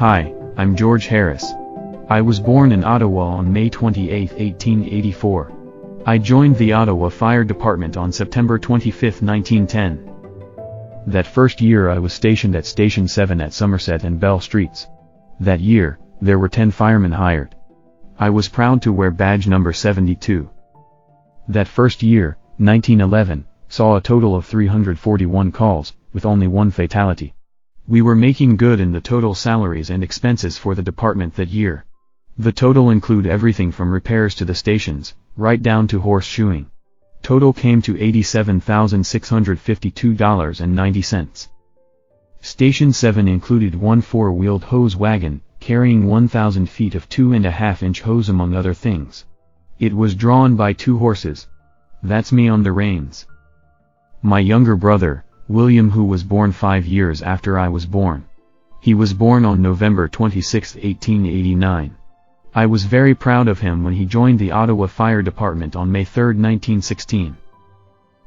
Hi, I'm George Harris. I was born in Ottawa on May 28, 1884. I joined the Ottawa Fire Department on September 25, 1910. That first year I was stationed at Station 7 at Somerset and Bell Streets. That year, there were 10 firemen hired. I was proud to wear badge number 72. That first year, 1911, saw a total of 341 calls, with only one fatality. We were making good in the total salaries and expenses for the department that year. The total include everything from repairs to the stations, right down to horseshoeing. Total came to $87,652.90. Station 7 included one four-wheeled hose wagon, carrying 1,000 feet of 2.5-inch hose among other things. It was drawn by 2 horses. That's me on the reins. My younger brother, William, who was born 5 years after I was born. He was born on November 26, 1889. I was very proud of him when he joined the Ottawa Fire Department on May 3, 1916.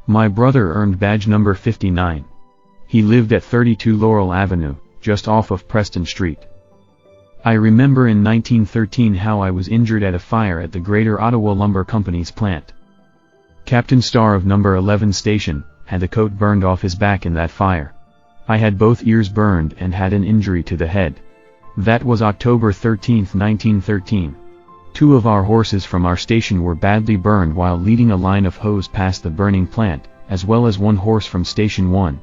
My brother earned badge number 59. He lived at 32 Laurel Avenue, just off of Preston Street. I remember in 1913 how I was injured at a fire at the Greater Ottawa Lumber Company's plant. Captain Starr of number 11 station had the coat burned off his back in that fire. I had both ears burned and had an injury to the head. That was October 13, 1913. 2 of our horses from our station were badly burned while leading a line of hose past the burning plant, as well as 1 horse from Station 1.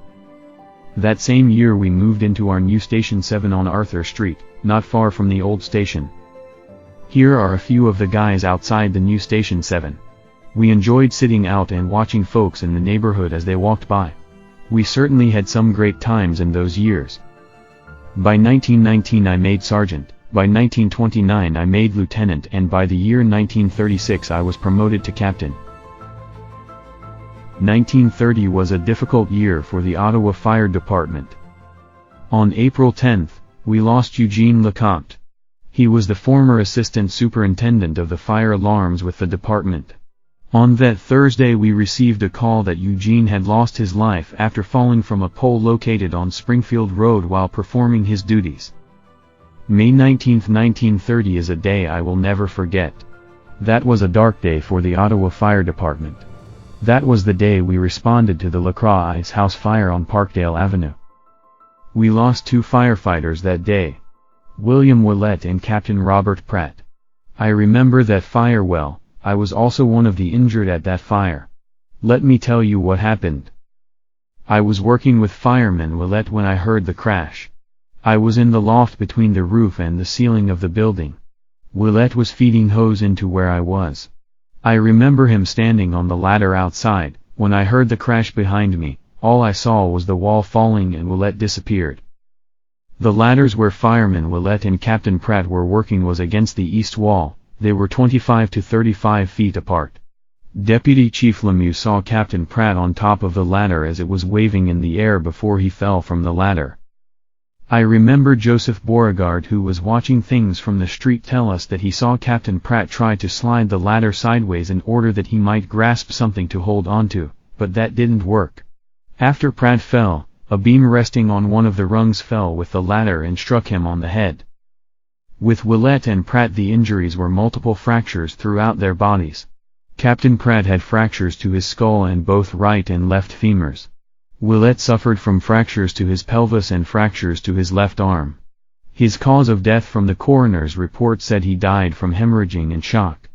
That same year we moved into our new Station 7 on Arthur Street, not far from the old station. Here are a few of the guys outside the new Station 7. We enjoyed sitting out and watching folks in the neighborhood as they walked by. We certainly had some great times in those years. By 1919 I made sergeant, by 1929 I made lieutenant, and by the year 1936 I was promoted to captain. 1930 was a difficult year for the Ottawa Fire Department. On April 10th, we lost Eugene Lecomte. He was the former assistant superintendent of the fire alarms with the department. On that Thursday we received a call that Eugene had lost his life after falling from a pole located on Springfield Road while performing his duties. May 19, 1930 is a day I will never forget. That was a dark day for the Ottawa Fire Department. That was the day we responded to the LaCroix Ice House fire on Parkdale Avenue. We lost 2 firefighters that day, William Willett and Captain Robert Pratt. I remember that fire well. I was also one of the injured at that fire. Let me tell you what happened. I was working with fireman Willett when I heard the crash. I was in the loft between the roof and the ceiling of the building. Willett was feeding hose into where I was. I remember him standing on the ladder outside. When I heard the crash behind me, all I saw was the wall falling and Willett disappeared. The ladders where fireman Willett and Captain Pratt were working was against the east wall. They were 25 to 35 feet apart. Deputy Chief Lemieux saw Captain Pratt on top of the ladder as it was waving in the air before he fell from the ladder. I remember Joseph Beauregard, who was watching things from the street, tell us that he saw Captain Pratt try to slide the ladder sideways in order that he might grasp something to hold onto, but that didn't work. After Pratt fell, a beam resting on one of the rungs fell with the ladder and struck him on the head. With Willett and Pratt the injuries were multiple fractures throughout their bodies. Captain Pratt had fractures to his skull and both right and left femurs. Willett suffered from fractures to his pelvis and fractures to his left arm. His cause of death from the coroner's report said he died from hemorrhaging and shock.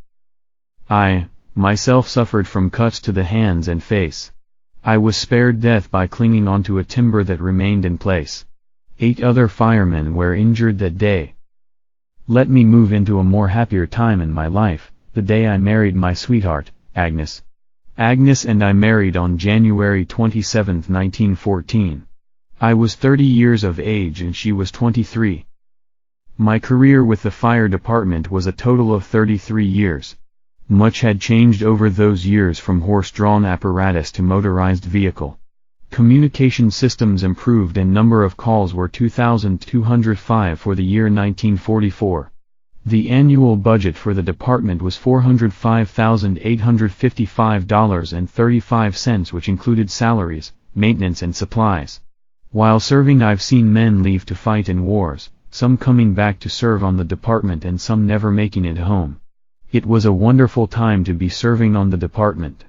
I, myself, suffered from cuts to the hands and face. I was spared death by clinging onto a timber that remained in place. 8 other firemen were injured that day. Let me move into a more happier time in my life, the day I married my sweetheart, Agnes. Agnes and I married on January 27, 1914. I was 30 years of age and she was 23. My career with the fire department was a total of 33 years. Much had changed over those years, from horse-drawn apparatus to motorized vehicle. Communication systems improved and number of calls were 2,205 for the year 1944. The annual budget for the department was $405,855.35, which included salaries, maintenance and supplies. While serving I've seen men leave to fight in wars, some coming back to serve on the department and some never making it home. It was a wonderful time to be serving on the department.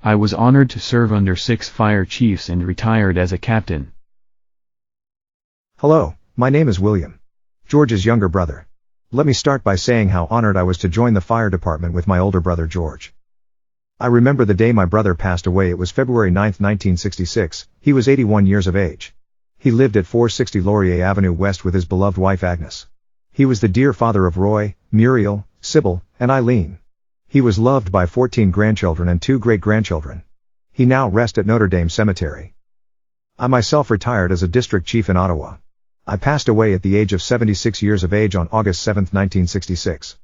I was honored to serve under 6 fire chiefs and retired as a captain. Hello, my name is William, George's younger brother. Let me start by saying how honored I was to join the fire department with my older brother George. I remember the day my brother passed away. It was February 9, 1966, he was 81 years of age. He lived at 460 Laurier Avenue West with his beloved wife Agnes. He was the dear father of Roy, Muriel, Sybil, and Eileen. He was loved by 14 grandchildren and 2 great-grandchildren. He now rests at Notre Dame Cemetery. I myself retired as a district chief in Ottawa. I passed away at the age of 76 years of age on August 7, 1966.